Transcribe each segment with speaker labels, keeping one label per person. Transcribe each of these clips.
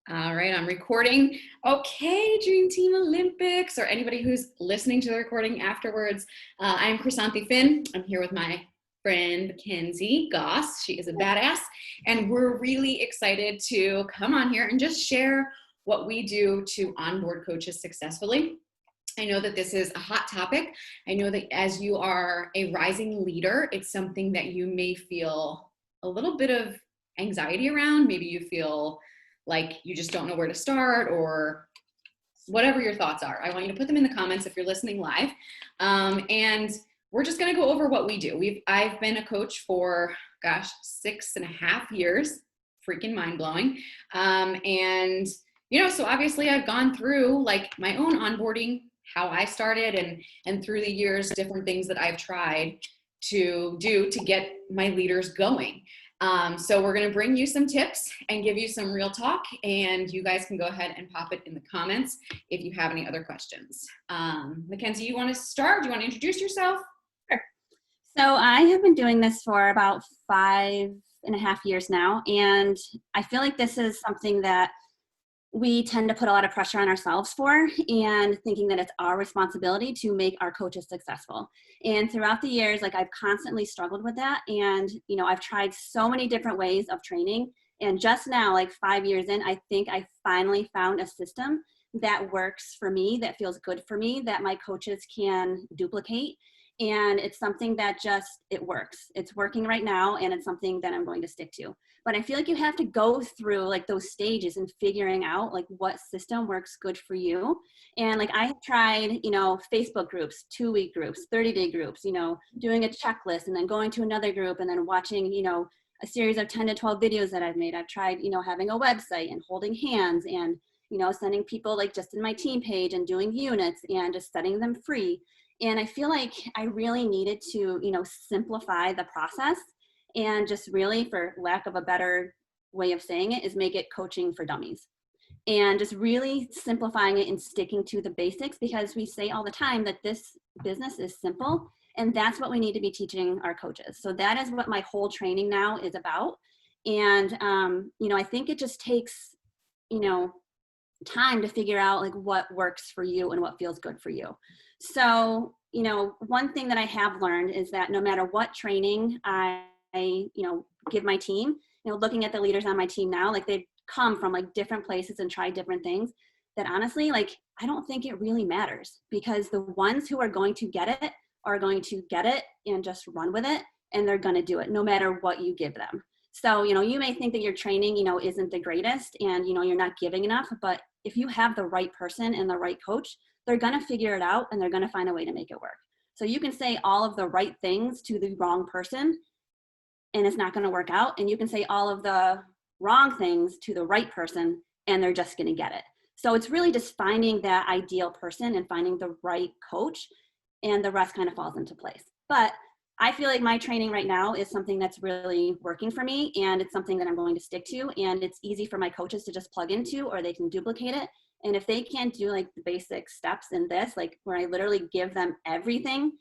Speaker 1: All right, I'm recording. Okay, Dream Team Olympics, or anybody who's listening to the recording afterwards. I'm Chrysanthi Finn. I'm here with my friend Mackenzie Goss. She is a badass, and we're really excited to come on here and just share what we do to onboard coaches successfully. I know that this is a hot topic. I know that as you are a rising leader, it's something that you may feel a little bit of anxiety around. Maybe you feel like you just don't know where to start, or whatever your thoughts are. I want you to put them in the comments if you're listening live. And we're just gonna go over what we do. I've been a coach for, 6.5 years, freaking mind blowing. And so obviously I've gone through like my own onboarding, how I started, and through the years, different things that I've tried to do to get my leaders going. So we're going to bring you some tips and give you some real talk, and you guys can go ahead and pop it in the comments if you have any other questions. Mackenzie, you want to start? Do you want to introduce yourself?
Speaker 2: Sure. So I have been doing this for about 5.5 years now, and I feel like this is something that we tend to put a lot of pressure on ourselves for, and thinking that it's our responsibility to make our coaches successful. And throughout the years, I've constantly struggled with that. And, I've tried so many different ways of training. And just now, 5 years in, I think I finally found a system that works for me, that feels good for me, that my coaches can duplicate. And it's something that it works. It's working right now, and it's something that I'm going to stick to. But I feel like you have to go through those stages and figuring out what system works good for you. And I have tried, Facebook groups, 2-week groups, 30-day groups, doing a checklist and then going to another group and then watching, a series of 10 to 12 videos that I've made. I've tried, having a website and holding hands and, sending people just in my team page and doing units and just setting them free. And I feel like I really needed to, simplify the process, and just really, for lack of a better way of saying it, is make it coaching for dummies. And just really simplifying it and sticking to the basics, because we say all the time that this business is simple, and that's what we need to be teaching our coaches. So that is what my whole training now is about. And, I think it just takes, time to figure out what works for you and what feels good for you. So, one thing that I have learned is that no matter what training I give my team, looking at the leaders on my team now, they've come from different places and tried different things, that honestly, I don't think it really matters, because the ones who are going to get it are going to get it and just run with it, and they're going to do it no matter what you give them. So, you may think that your training, isn't the greatest, and, you're not giving enough, but if you have the right person and the right coach, they're going to figure it out, and they're going to find a way to make it work. So you can say all of the right things to the wrong person, and it's not going to work out. And you can say all of the wrong things to the right person, and they're just going to get it. So it's really just finding that ideal person and finding the right coach, and the rest kind of falls into place. But I feel like my training right now is something that's really working for me, and it's something that I'm going to stick to, and it's easy for my coaches to just plug into, or they can duplicate it. And if they can't do the basic steps in this, where I literally give them everything,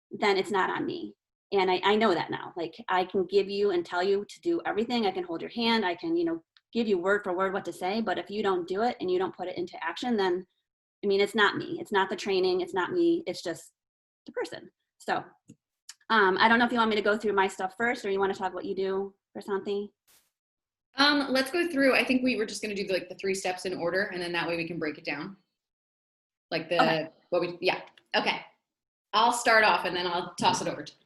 Speaker 2: then it's not on me. And I know that now. I can give you and tell you to do everything. I can hold your hand. I can, give you word for word what to say. But if you don't do it and you don't put it into action, then, it's not me. It's not the training. It's not me. It's just the person. So I don't know if you want me to go through my stuff first, or you want to talk what you do, Chrysanthi?
Speaker 1: Let's go through. I think we were just going to do the 3 steps in order, and then that way we can break it down. Okay. Okay. I'll start off, and then I'll toss it over to you.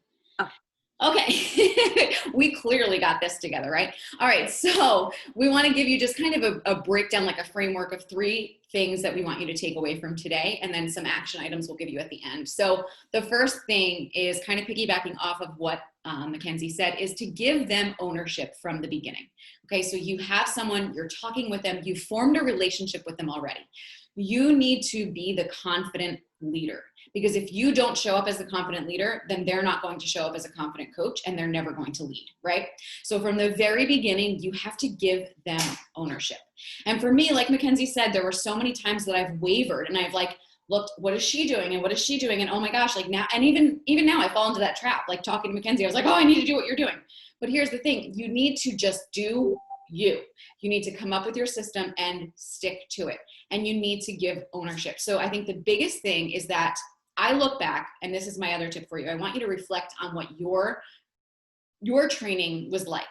Speaker 1: Okay. We clearly got this together, right? All right. So we want to give you just kind of a breakdown, a framework of 3 things that we want you to take away from today, and then some action items we'll give you at the end. So the first thing is kind of piggybacking off of what Mackenzie said, is to give them ownership from the beginning. Okay. So you have someone, you're talking with them, you formed a relationship with them already. You need to be the confident leader, because if you don't show up as the confident leader, then they're not going to show up as a confident coach, and they're never going to lead, right? So from the very beginning, you have to give them ownership. And for me, like Mackenzie said, there were so many times that I've wavered, and I've looked, what is she doing? And what is she doing? And oh my gosh, now, and even now I fall into that trap, talking to Mackenzie, I was oh, I need to do what you're doing. But here's the thing, you need to just do you. You need to come up with your system and stick to it. And you need to give ownership. So I think the biggest thing is that I look back, and this is my other tip for you. I want you to reflect on what your training was like.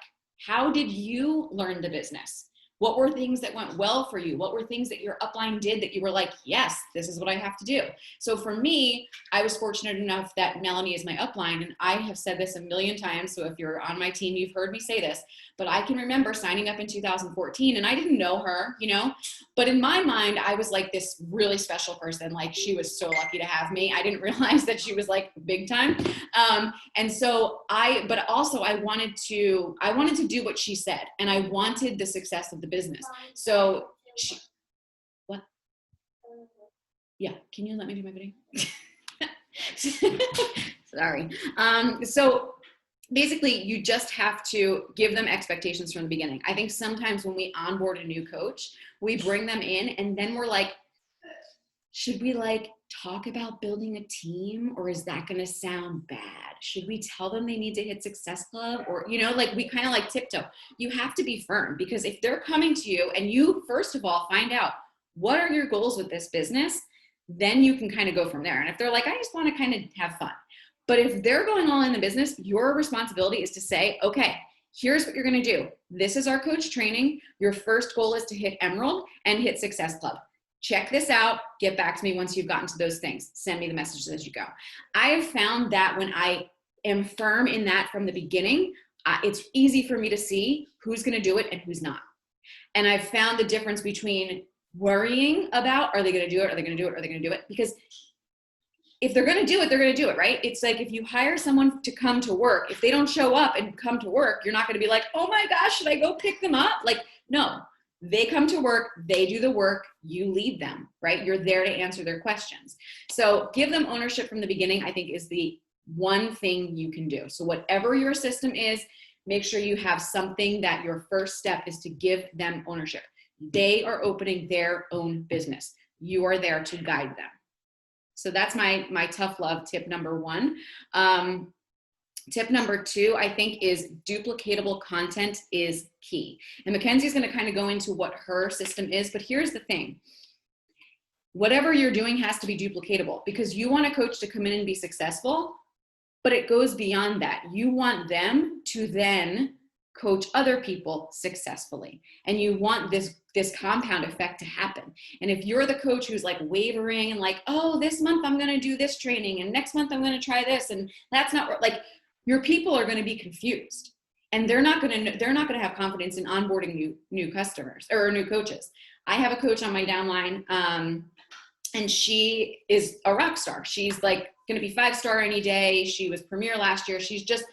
Speaker 1: How did you learn the business? What were things that went well for you? What were things that your upline did that you were like, yes, this is what I have to do? So for me, I was fortunate enough that Melanie is my upline, and I have said this a million times. So if you're on my team, you've heard me say this, but I can remember signing up in 2014 and I didn't know her, but in my mind, I was like this really special person. Like, she was so lucky to have me. I didn't realize that she was like big time. And so but also I wanted to do what she said, and I wanted the success of the business. So what? Yeah. Can you let me do my video? Sorry. So basically, you just have to give them expectations from the beginning. I think sometimes when we onboard a new coach, we bring them in and then we're like, should we talk about building a team, or is that going to sound bad? Should we tell them they need to hit Success Club? Or, we kind of tiptoe. You have to be firm, because if they're coming to you and you, first of all, find out what are your goals with this business, then you can kind of go from there. And if they're like, I just want to kind of have fun. But if they're going all in the business, your responsibility is to say, okay, here's what you're going to do. This is our coach training. Your first goal is to hit Emerald and hit Success Club. Check this out. Get back to me once you've gotten to those things. Send me the messages as you go. I have found that when I am firm in that from the beginning, it's easy for me to see who's going to do it and who's not. And I've found the difference between worrying about, are they going to do it? Are they going to do it? Are they going to do it? Because if they're going to do it, they're going to do it, right? It's like if you hire someone to come to work, if they don't show up and come to work, you're not going to be like, oh my gosh, should I go pick them up? No. They come to work, they do the work, you lead them, right? You're there to answer their questions. So give them ownership from the beginning, I think, is the one thing you can do. So whatever your system is, make sure you have something that your first step is to give them ownership. They are opening their own business. You are there to guide them. So that's my tough love tip number one. Tip number two, I think, is duplicatable content is key. And Mackenzie's going to kind of go into what her system is, but here's the thing. Whatever you're doing has to be duplicatable, because you want a coach to come in and be successful, but it goes beyond that. You want them to then coach other people successfully. And you want this compound effect to happen. And if you're the coach who's wavering and oh, this month I'm going to do this training and next month I'm going to try this, and that's not your people are going to be confused, and they're not going to have confidence in onboarding new customers or new coaches. I have a coach on my downline, and she is a rock star. She's going to be 5-star any day. She was premier last year. She's just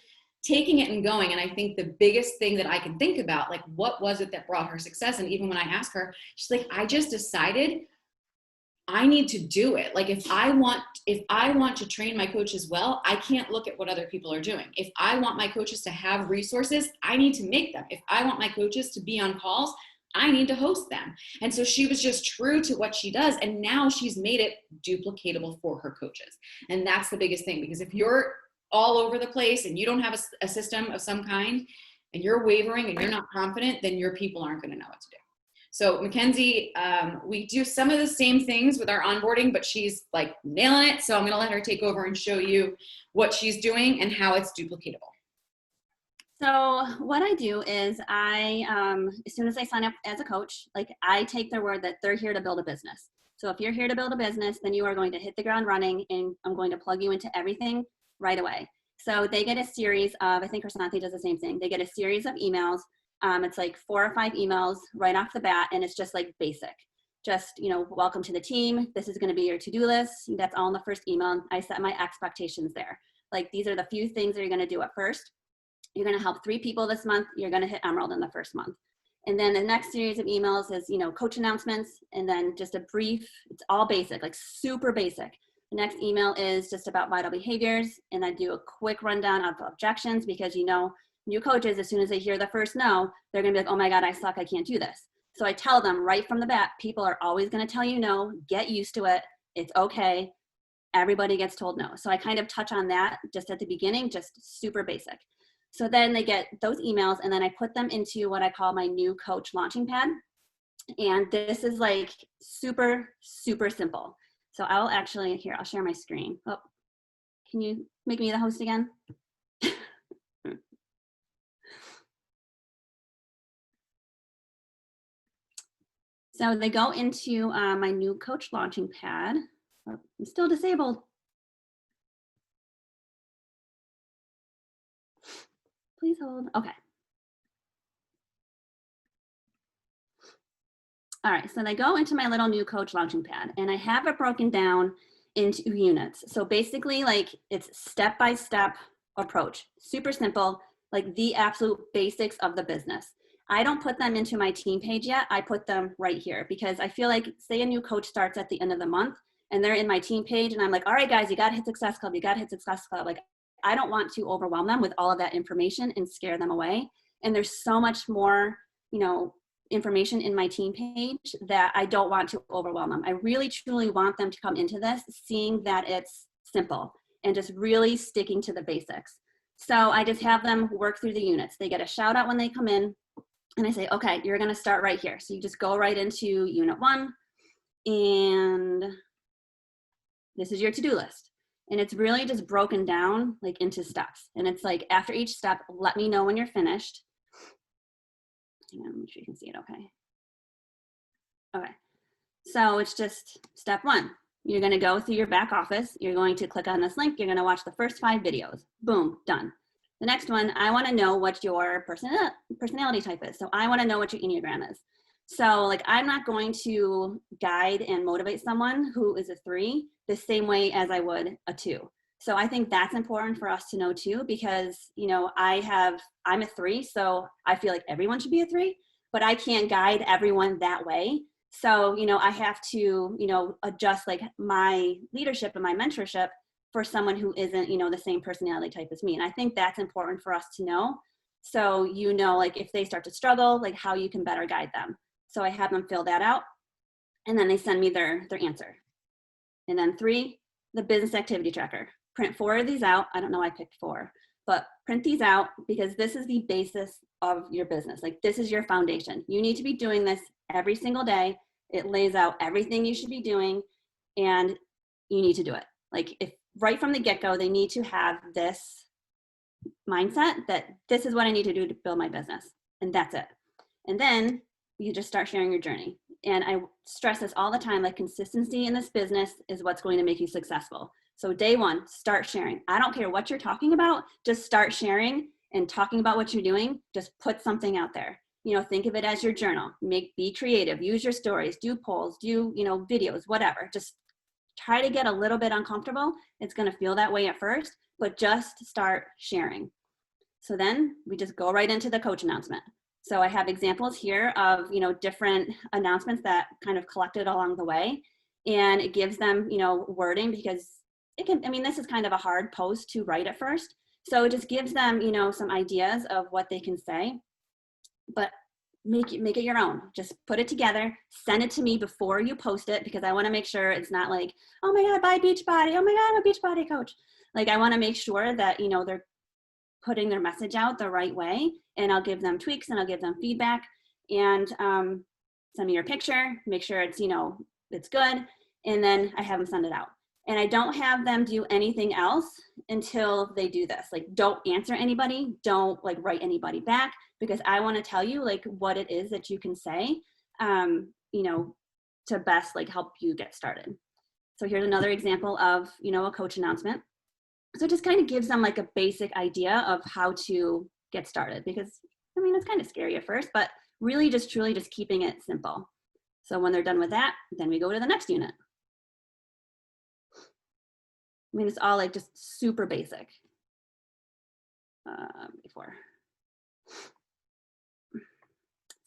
Speaker 1: taking it and going. And I think the biggest thing that I can think about, what was it that brought her success? And even when I ask her, she's like, I just decided I need to do it. If I want to train my coaches well, I can't look at what other people are doing. If I want my coaches to have resources, I need to make them. If I want my coaches to be on calls, I need to host them. And so she was just true to what she does. And now she's made it duplicatable for her coaches. And that's the biggest thing, because if you're all over the place and you don't have a system of some kind, and you're wavering and you're not confident, then your people aren't going to know what to do. So Mackenzie, we do some of the same things with our onboarding, but she's nailing it. So I'm going to let her take over and show you what she's doing and how it's duplicatable.
Speaker 2: So what I do is as soon as I sign up as a coach, I take their word that they're here to build a business. So if you're here to build a business, then you are going to hit the ground running, and I'm going to plug you into everything right away. So they get a series of, I think Rasanthi does the same thing. They get a series of emails. It's 4 or 5 emails right off the bat, and it's just basic. Just, welcome to the team. This is going to be your to-do list. That's all in the first email. I set my expectations there. These are the few things that you're going to do at first. You're going to help 3 people this month. You're going to hit Emerald in the first month. And then the next series of emails is, coach announcements, and then just a brief, it's all basic, super basic. The next email is just about vital behaviors, and I do a quick rundown of objections, because new coaches, as soon as they hear the first no, they're going to be like, oh my God, I suck, I can't do this. So I tell them right from the bat, people are always going to tell you no, get used to it, it's okay, everybody gets told no. So I kind of touch on that just at the beginning, just super basic. So then they get those emails, and then I put them into what I call my new coach launching pad. And this is like super, super simple. So I'll actually, here, I'll share my screen. Oh, can you make me the host again? So they go into my new coach launching pad. Oh, I'm still disabled. Please hold. Okay. All right, so they go into my little new coach launching pad, and I have it broken down into units. So basically, like, it's step-by-step approach, super simple, like the absolute basics of the business. I don't put them into my team page yet. I put them right here because I feel like, say a new coach starts at the end of the month and they're in my team page and I'm like, all right, guys, you got to hit Success Club. You got to hit Success Club. Like, I don't want to overwhelm them with all of that information and scare them away. And there's so much more, you know, information in my team page that I don't want to overwhelm them. I really truly want them to come into this seeing that it's simple and just really sticking to the basics. So I just have them work through the units. They get a shout out when they come in and I say, okay, you're gonna start right here. So you just go right into unit 1 and this is your to-do list. And it's really just broken down like into steps. And it's like after each step, let me know when you're finished. Hang on, make sure you can see it okay. Okay, so it's just step 1. You're gonna go through your back office. You're going to click on this link. You're gonna watch the first 5 videos. Boom, done. The next one, I wanna know what your personality type is. So I wanna know what your Enneagram is. So like, I'm not going to guide and motivate someone who is a 3 the same way as I would a 2. So I think that's important for us to know too, because, you know, I'm a 3, so I feel like everyone should be a 3, but I can't guide everyone that way. So, you know, I have to, you know, adjust like my leadership and my mentorship for someone who isn't, you know, the same personality type as me. And I think that's important for us to know. So, you know, like if they start to struggle, like how you can better guide them. So I have them fill that out and then they send me their answer. And then 3, the business activity tracker. Print 4 of these out. I don't know, I picked 4, but print these out because this is the basis of your business. Like this is your foundation. You need to be doing this every single day. It lays out everything you should be doing and you need to do it. Like if right from the get-go, they need to have this mindset that this is what I need to do to build my business. And that's it. And then you just start sharing your journey. And I stress this all the time, like consistency in this business is what's going to make you successful. So day 1, start sharing. I don't care what you're talking about, just start sharing and talking about what you're doing. Just put something out there. You know, think of it as your journal. Be creative, use your stories, do polls, do, you know, videos, whatever. Just try to get a little bit uncomfortable. It's going to feel that way at first, but just start sharing. So then we just go right into the coach announcement. So I have examples here of, you know, different announcements that kind of collected along the way, and it gives them, you know, wording because it can, I mean, this is kind of a hard post to write at first. So it just gives them, you know, some ideas of what they can say, but make it your own. Just put it together, send it to me before you post it because I want to make sure it's not like, oh my God, buy Beachbody. Oh my God, I'm a Beachbody coach. Like I want to make sure that, you know, they're putting their message out the right way, and I'll give them tweaks and I'll give them feedback and send me your picture, make sure it's, you know, it's good. And then I have them send it out. And I don't have them do anything else until they do this. Like don't answer anybody, don't like write anybody back because I want to tell you like what it is that you can say, you know, to best like help you get started. So here's another example of, you know, a coach announcement. So it just kind of gives them like a basic idea of how to get started because, I mean, it's kind of scary at first, but really just truly just keeping it simple. So when they're done with that, then we go to the next unit. I mean, it's all like just super basic. Before.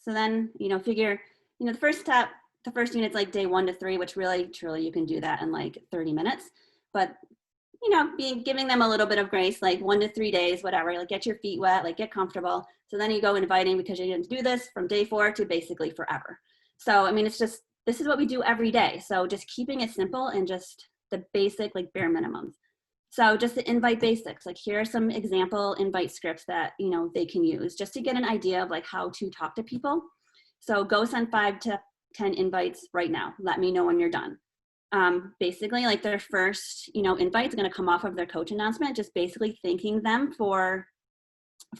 Speaker 2: So then, you know, figure, you know, the first step, the first unit's like day 1 to 3, which really, truly you can do that in like 30 minutes. But you know, giving them a little bit of grace, like 1 to 3 days, whatever, like get your feet wet, like get comfortable. So then you go inviting because you're going to do this from day 4 to basically forever. So, I mean, it's just, this is what we do every day. So just keeping it simple and just the basic, like bare minimums. So just the invite basics, like here are some example invite scripts that, you know, they can use just to get an idea of like how to talk to people. So go send 5 to 10 invites right now. Let me know when you're done. Basically like their first, you know, invite's going to come off of their coach announcement, just basically thanking them for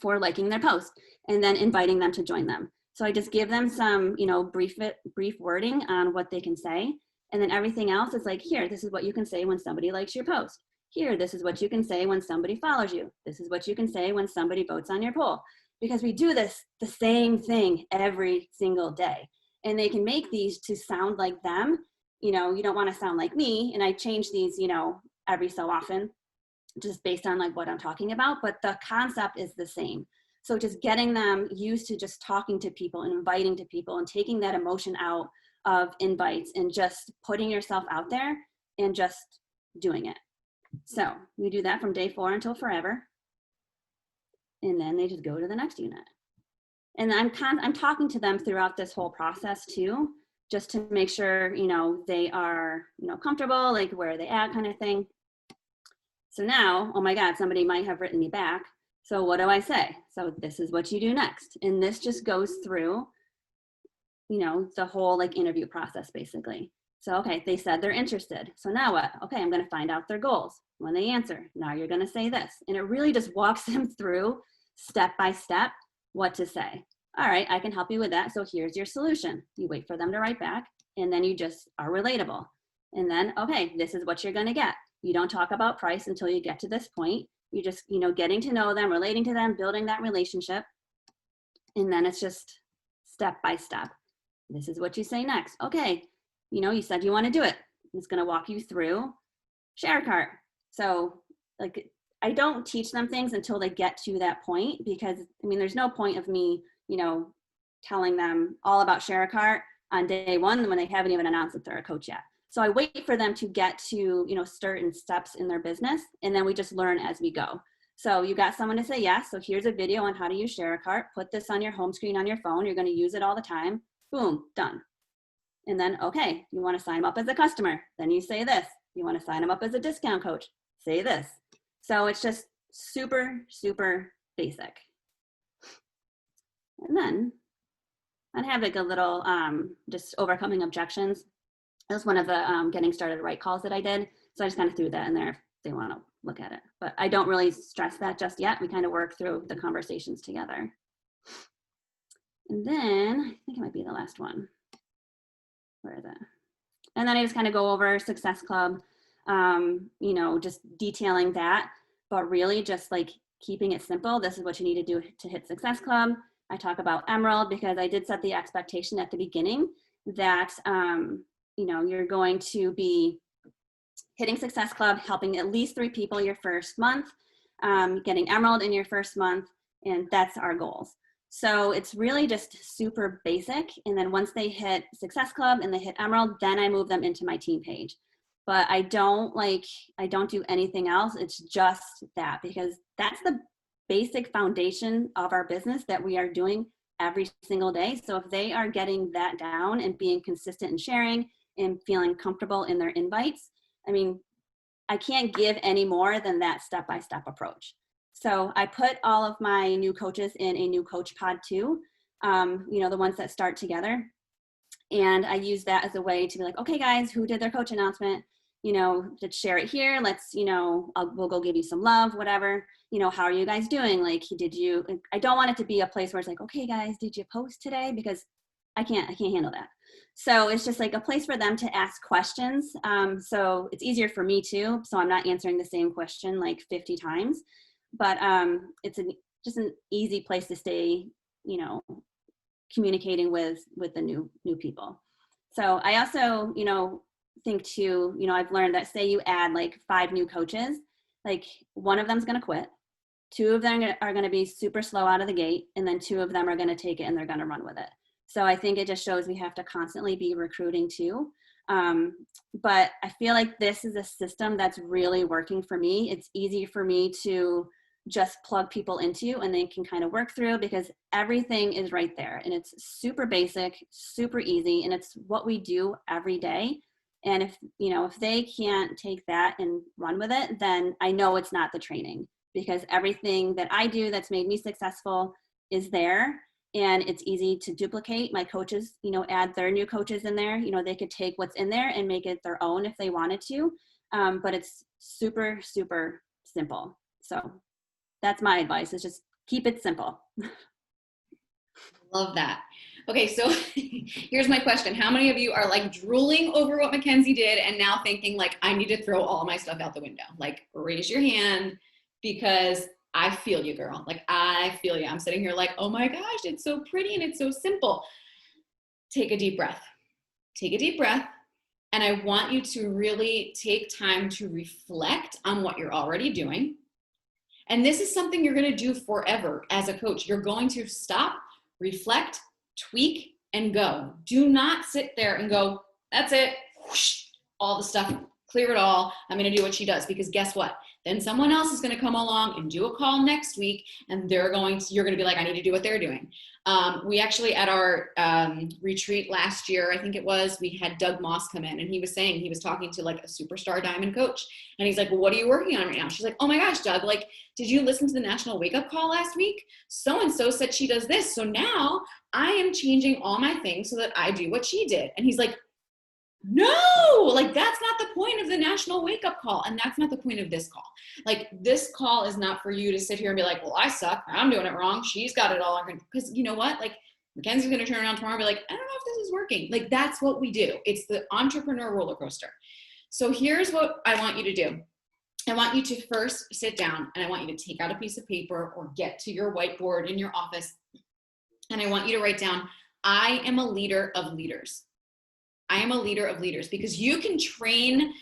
Speaker 2: liking their post and then inviting them to join them. So I just give them some, you know, brief wording on what they can say. And then everything else is like, here, this is what you can say when somebody likes your post. Here, this is what you can say when somebody follows you. This is what you can say when somebody votes on your poll. Because we do the same thing every single day. And they can make these to sound like them. You know, you don't want to sound like me. And I change these, you know, every so often, just based on like what I'm talking about, but the concept is the same. So just getting them used to just talking to people and inviting to people and taking that emotion out of invites and just putting yourself out there and just doing it. So we do that from day 4 until forever. And then they just go to the next unit. And I'm talking to them throughout this whole process too, just to make sure, you know, they are, you know, comfortable, like where are they at kind of thing. So now, oh my God, somebody might have written me back. So what do I say? So this is what you do next. And this just goes through, you know, the whole like interview process basically. So, okay, they said they're interested. So now what? Okay, I'm going to find out their goals. When they answer, now you're going to say this. And it really just walks them through step by step what to say. All right, I can help you with that. So here's your solution. You wait for them to write back and then you just are relatable. And then, okay, this is what you're going to get. You don't talk about price until you get to this point. You just, you know, getting to know them, relating to them, building that relationship. And then it's just step by step. This is what you say next. Okay, you know, you said you want to do it. It's going to walk you through share a cart. So like, I don't teach them things until they get to that point, because I mean, there's no point of me, you know, telling them all about share a cart on day 1 when they haven't even announced that they're a coach yet. So I wait for them to get to, you know, certain steps in their business, and then we just learn as we go. So you got someone to say yes. So here's a video on how to use share a cart. Put this on your home screen on your phone. You're going to use it all the time. Boom, done. And then, okay, you want to sign them up as a customer. Then you say this. You want to sign them up as a discount coach. Say this. So it's just super, super basic. And then I have like a little just overcoming objections. That was one of the getting started right calls that I did. So I just kind of threw that in there if they want to look at it. But I don't really stress that just yet. We kind of work through the conversations together. And then I think it might be the last one. Where is it? And then I just kind of go over Success Club, you know, just detailing that, but really just like keeping it simple. This is what you need to do to hit Success Club. I talk about Emerald because I did set the expectation at the beginning that, you know, you're going to be hitting Success Club, helping at least 3 people your first month, getting Emerald in your first month, and that's our goals. So it's really just super basic. And then once they hit Success Club and they hit Emerald, then I move them into my team page. But I don't do anything else. It's just that, because that's the basic foundation of our business that we are doing every single day. So if they are getting that down and being consistent in sharing and feeling comfortable in their invites, I mean, I can't give any more than that step-by-step approach. So I put all of my new coaches in a new coach pod too, you know, the ones that start together. And I use that as a way to be like, okay, guys, who did their coach announcement? You know, let's share it here. Let's, you know, we'll go give you some love, whatever. You know, how are you guys doing? Like, I don't want it to be a place where it's like, okay, guys, did you post today? Because I can't handle that. So it's just like a place for them to ask questions. So it's easier for me too. So I'm not answering the same question like 50 times. But it's just an easy place to stay, you know, communicating with the new people. So I also, you know, think too, you know, I've learned that say you add like 5 new coaches, like one of them's going to quit, 2 of them are going to be super slow out of the gate, and then 2 of them are going to take it and they're going to run with it. So I think it just shows we have to constantly be recruiting too. But I feel like this is a system that's really working for me. It's easy for me to just plug people into and they can kind of work through, because everything is right there and it's super basic, super easy, and it's what we do every day. And if they can't take that and run with it, then I know it's not the training, because everything that I do that's made me successful is there, and it's easy to duplicate. My coaches, add their new coaches in there. They could take what's in there and make it their own if they wanted to. But it's super, super simple. So that's my advice, is just keep it simple.
Speaker 1: Love that. Okay, so here's my question. How many of you are like drooling over what Mackenzie did and now thinking like, I need to throw all my stuff out the window? Like, raise your hand, because I feel you, girl. Like, I feel you. I'm sitting here like, oh my gosh, it's so pretty and it's so simple. Take a deep breath. Take a deep breath. And I want you to really take time to reflect on what you're already doing. And this is something you're going to do forever as a coach. You're going to stop, reflect, tweak, and go. Do not sit there and go, that's it, whoosh, all the stuff, clear it all. I'm going to do what she does, because guess what? Then someone else is going to come along and do a call next week, and you're going to be like, I need to do what they're doing. We actually, at our retreat last year, I think it was, we had Doug Moss come in, and he was talking to like a superstar diamond coach. And he's like, well, what are you working on right now? She's like, oh my gosh, Doug, like, did you listen to the National Wake Up Call last week? So-and-so said she does this. So now I am changing all my things so that I do what she did. And he's like, no, like, that's not the point of the National Wake Up Call. And that's not the point of this call. Like, this call is not for you to sit here and be like, well, I suck, I'm doing it wrong, she's got it all. Because you know what? Like, Mackenzie's going to turn around tomorrow and be like, I don't know if this is working. Like, that's what we do. It's the entrepreneur roller coaster. So here's what I want you to do. I want you to first sit down, and I want you to take out a piece of paper or get to your whiteboard in your office. And I want you to write down, I am a leader of leaders. I am a leader of leaders, because you can train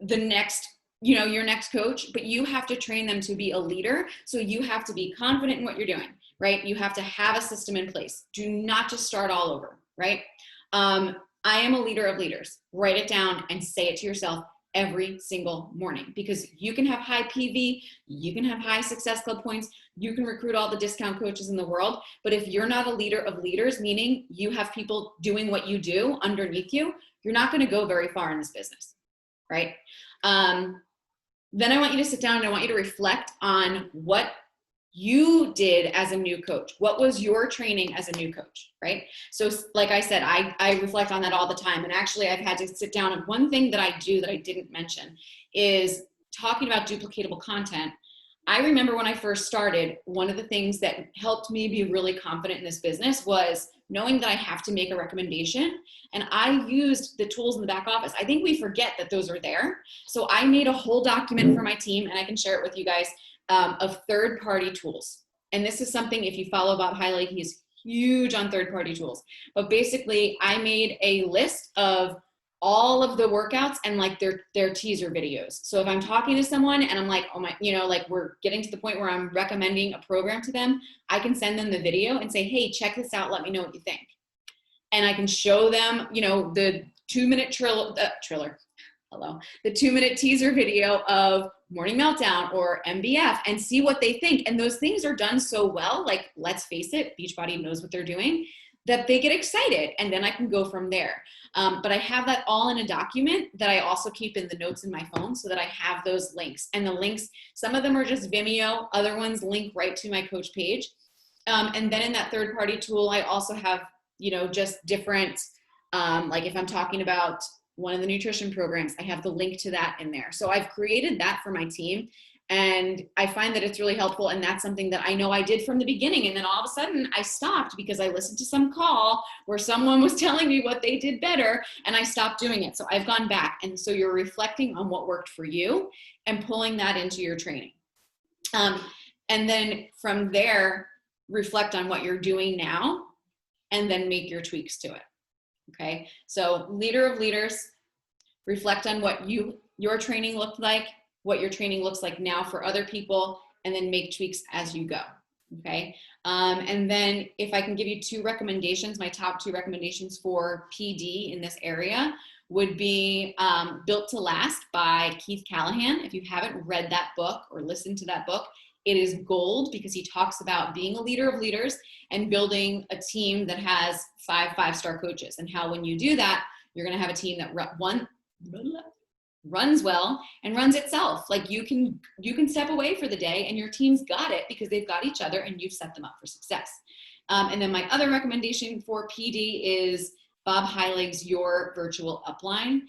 Speaker 1: the next, your next coach, but you have to train them to be a leader. So you have to be confident in what you're doing, right? You have to have a system in place. Do not just start all over, right? I am a leader of leaders. Write it down and say it to yourself every single morning, because you can have high PV, you can have high Success Club points, you can recruit all the discount coaches in the world. But if you're not a leader of leaders, meaning you have people doing what you do underneath you, you're not going to go very far in this business, right? Then I want you to sit down and I want you to reflect on what you did as a new coach. What was your training as a new coach, right? So like I said, I reflect on that all the time. And actually I've had to sit down, and one thing that I do that I didn't mention is talking about duplicatable content. I remember when I first started, one of the things that helped me be really confident in this business was knowing that I have to make a recommendation. And I used the tools in the back office. I think we forget that those are there. So I made a whole document for my team, and I can share it with you guys, of third-party tools. And this is something, if you follow Bob Hiley, he's huge on third-party tools. But basically, I made a list of all of the workouts and like their teaser videos. So if I'm talking to someone and I'm like, oh my, like we're getting to the point where I'm recommending a program to them, I can send them the video and say, hey, check this out, let me know what you think. And I can show them, the 2-minute the 2-minute teaser video of Morning Meltdown or MBF, and see what they think. And those things are done so well, like, let's face it, Beachbody knows what they're doing, that they get excited, and then I can go from there. But I have that all in a document that I also keep in the notes in my phone, so that I have those links. And the links, some of them are just Vimeo, other ones link right to my coach page. And then in that third-party tool, I also have, just different, like if I'm talking about one of the nutrition programs, I have the link to that in there. So I've created that for my team, and I find that it's really helpful. And that's something that I know I did from the beginning. And then all of a sudden I stopped because I listened to some call where someone was telling me what they did better, and I stopped doing it. So I've gone back. And so you're reflecting on what worked for you and pulling that into your training. And then from there, reflect on what you're doing now, and then make your tweaks to it. Okay, so leader of leaders, reflect on what your training looked like, what your training looks like now for other people, and then make tweaks as you go. Okay, and then if I can give you 2 recommendations, my top 2 recommendations for PD in this area would be Built to Last by Keith Callahan. If you haven't read that book or listened to that book, it is gold, because he talks about being a leader of leaders and building a team that has 5 5-star coaches, and how when you do that, You're going to have a team that runs well and runs itself. Like you can step away for the day and your team's got it because they've got each other and you've set them up for success. And then my other recommendation for PD is Bob Heilig's Your Virtual Upline.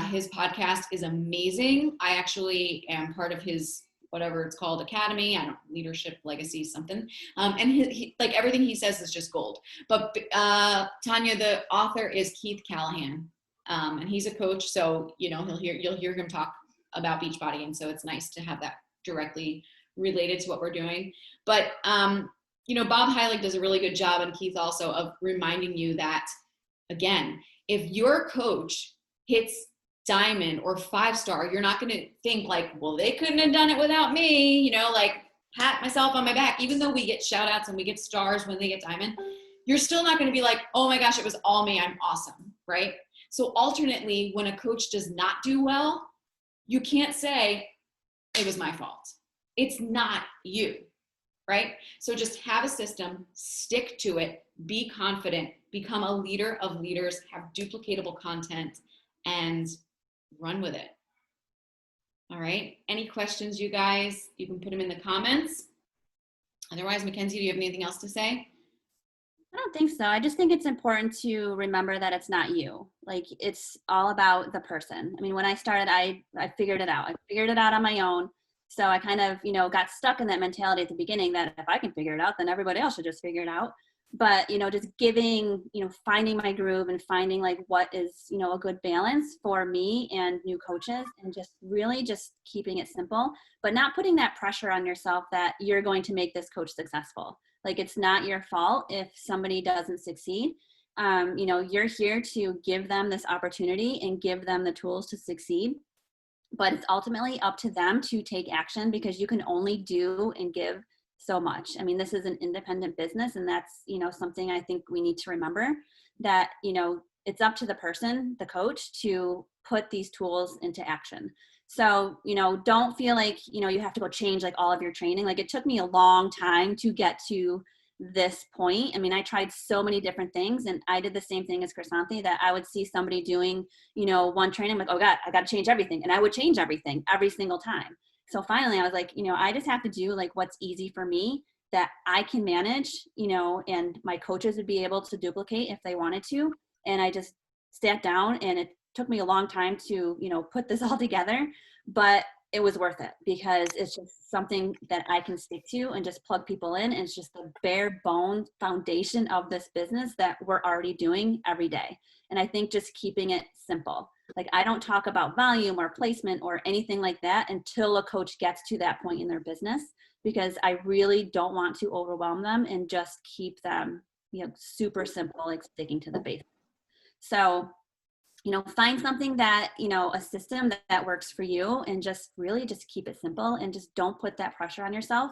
Speaker 1: His podcast is amazing. I actually am part of his, whatever it's called, academy, I don't, leadership, legacy, something. And he, like everything he says is just gold. But Tanya, the author, is Keith Callahan. And he's a coach, so you'll hear him talk about Beachbody, and so it's nice to have that directly related to what we're doing. But Bob Heilig does a really good job, and Keith also, of reminding you that, again, if your coach hits diamond or 5-star, you're not going to think like, well, they couldn't have done it without me, like pat myself on my back. Even though we get shout outs and we get stars when they get diamond, you're still not going to be like, oh my gosh, it was all me, I'm awesome, right? So alternately, when a coach does not do well, you can't say, it was my fault. It's not you, right? So just have a system, stick to it, be confident, become a leader of leaders, have duplicatable content, and run with it. All right. Any questions, you guys? You can put them in the comments. Otherwise, Mackenzie, do you have anything else to say?
Speaker 2: I don't think so. I just think it's important to remember that it's not you. Like, it's all about the person. I mean, when I started, I figured it out. I figured it out on my own. So I kind of, got stuck in that mentality at the beginning that if I can figure it out, then everybody else should just figure it out. But, just giving, finding my groove and finding like what is, a good balance for me and new coaches, and just really just keeping it simple, but not putting that pressure on yourself that you're going to make this coach successful. Like, it's not your fault if somebody doesn't succeed. You're here to give them this opportunity and give them the tools to succeed. But it's ultimately up to them to take action, because you can only do and give so much. I mean, this is an independent business, and that's, something I think we need to remember, that, it's up to the person, the coach, to put these tools into action. So, don't feel like, you have to go change like all of your training. Like, it took me a long time to get to this point. I mean, I tried so many different things, and I did the same thing as Chrysanthi, that I would see somebody doing, one training, I'm like, oh God, I got to change everything. And I would change everything every single time. So finally I was like, I just have to do like what's easy for me, that I can manage, and my coaches would be able to duplicate if they wanted to. And I just sat down, and it took me a long time to, put this all together, but it was worth it, because it's just something that I can stick to and just plug people in. And it's just the bare bone foundation of this business that we're already doing every day. And I think just keeping it simple. Like, I don't talk about volume or placement or anything like that until a coach gets to that point in their business, because I really don't want to overwhelm them, and just keep them, super simple, like sticking to the basics. So, find something that, a system that works for you, and just really just keep it simple, and just don't put that pressure on yourself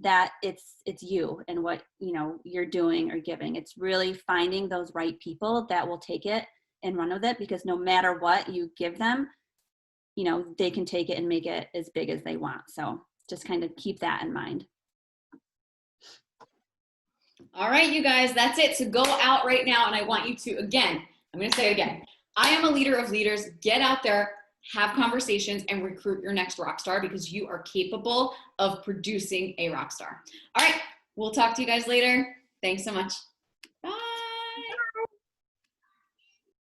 Speaker 2: that it's you and what, you're doing or giving. It's really finding those right people that will take it and run with it, because no matter what you give them, they can take it and make it as big as they want. So just kind of keep that in mind.
Speaker 1: All right, you guys, that's it. So go out right now, and I want you to, again, I'm going to say it again. I am a leader of leaders. Get out there, have conversations, and recruit your next rock star, because you are capable of producing a rock star. All right, we'll talk to you guys later. Thanks so much.